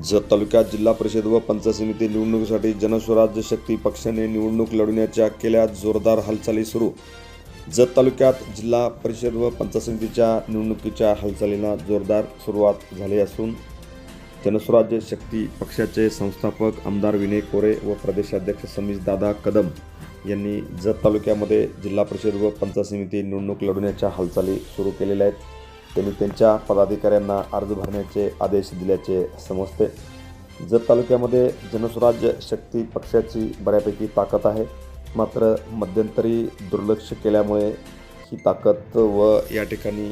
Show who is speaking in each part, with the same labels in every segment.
Speaker 1: जत तालुक्यात जिल्हा परिषद व पंचायत समिती निवडणुकीसाठी जनस्वराज्य शक्ती पक्षाने निवडणूक लढवण्याच्या केल्या जोरदार हालचाली सुरू। जत तालुक्यात जिल्हा परिषद व पंचायत समितीच्या निवडणुकीच्या हालचालींना जोरदार सुरुवात झाली असून जनस्वराज्य शक्ती पक्षाचे संस्थापक आमदार विनय कोरे व प्रदेशाध्यक्ष समीरदादा कदम यांनी जत तालुक्यामध्ये जिल्हा परिषद व पंचायत समिती निवडणूक लढवण्याच्या हालचाली सुरू केलेल्या आहेत। त्यांनी त्यांच्या पदाधिकाऱ्यांना अर्ज भरण्याचे आदेश दिल्याचे समजते। जत तालुक्यामध्ये जनस्वराज्य शक्ती पक्षाची बऱ्यापैकी ताकद आहे, मात्र मध्यंतरी दुर्लक्ष केल्यामुळे ही ताकद व या ठिकाणी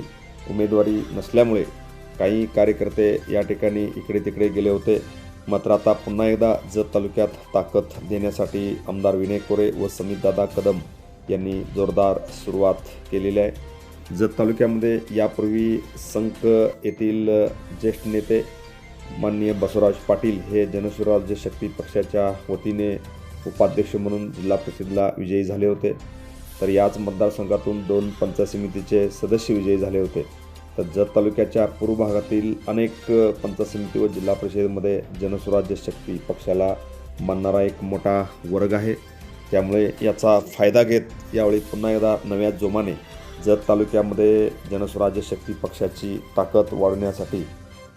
Speaker 1: उमेदवारी नसल्यामुळे काही कार्यकर्ते या ठिकाणी इकडे तिकडे गेले होते। मात्र आता पुन्हा एकदा जत तालुक्यात ताकद देण्यासाठी आमदार विनय कोरे व समीरदादा कदम यांनी जोरदार सुरुवात केलेली आहे। जत तालुक्यामध्ये यापूर्वी संक येथील ज्येष्ठ नेते माननीय बसवराज पाटील हे जनस्वराज्य शक्ती पक्षाच्या वतीने उपाध्यक्ष म्हणून जिल्हा परिषदेला विजयी झाले होते। तर याच मतदारसंघातून 2 पंचायत समितीचे सदस्य विजयी झाले होते। तर जत तालुक्याच्या पूर्व भागातील अनेक पंचायत समिती व जिल्हा परिषदेमध्ये जनस्वराज्य शक्ती पक्षाला मानणारा एक मोठा वर्ग आहे। त्यामुळे याचा फायदा घेत यावेळी पुन्हा एकदा नव्या जोमाने जत तालुक्यामध्ये जनस्वराज्य शक्ती पक्षाची ताकद वाढवण्यासाठी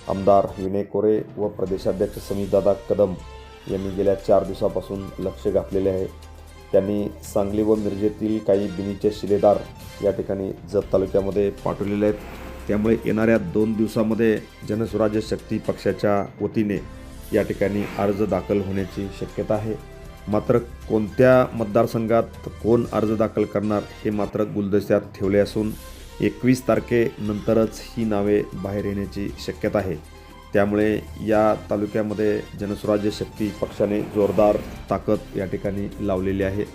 Speaker 1: आमदार विनय कोरे व प्रदेशाध्यक्ष समीरदादा कदम यांनी गेल्या 4 दिवसापासून लक्ष घातलेले आहे। त्यांनी सांगली व मिरजेतील काही बिनीचे शिलेदार या ठिकाणी जत तालुक्यामध्ये पाठवलेले आहेत। त्यामुळे येणाऱ्या 2 दिवसामध्ये जनस्वराज्य शक्ती पक्षाच्या वतीने या ठिकाणी अर्ज दाखल होण्याची शक्यता आहे। मात्र कोणत्या मतदारसंघात कोण अर्ज दाखल करणार हे मात्र गुलदस्त्यात ठेवले असून 21 तारखेनंतरच ही नावे बाहेर येण्याची शक्यता आहे। त्यामुळे या तालुक्यामध्ये जनस्वराज्य शक्ती पक्षाने जोरदार ताकद या ठिकाणी लावलेली आहे।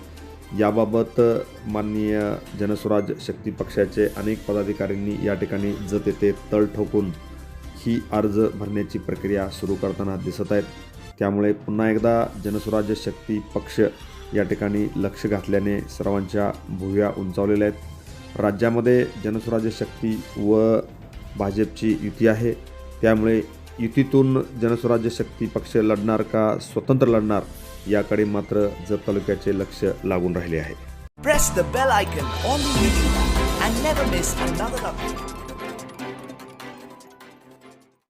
Speaker 1: याबाबत माननीय जनस्वराज्य शक्ती पक्षाचे अनेक पदाधिकाऱ्यांनी या ठिकाणी जत येथे तळ ठोकून ही अर्ज भरण्याची प्रक्रिया सुरू करताना दिसत आहेत। त्यामुळे पुन्हा एकदा जनस्वराज्य शक्ती पक्ष या ठिकाणी लक्ष घातल्याने सर्वांच्या भुवया उंचावलेल्या आहेत। राज्यामध्ये जनस्वराज्य शक्ती व भाजपची युती आहे। त्यामुळे युतीतून जनस्वराज्य शक्ती पक्ष लढणार का स्वतंत्र लढणार याकडे मात्र जत तालुक्याचे लक्ष लागून राहिले आहे।
Speaker 2: Press the bell icon on the YouTube and never miss another update.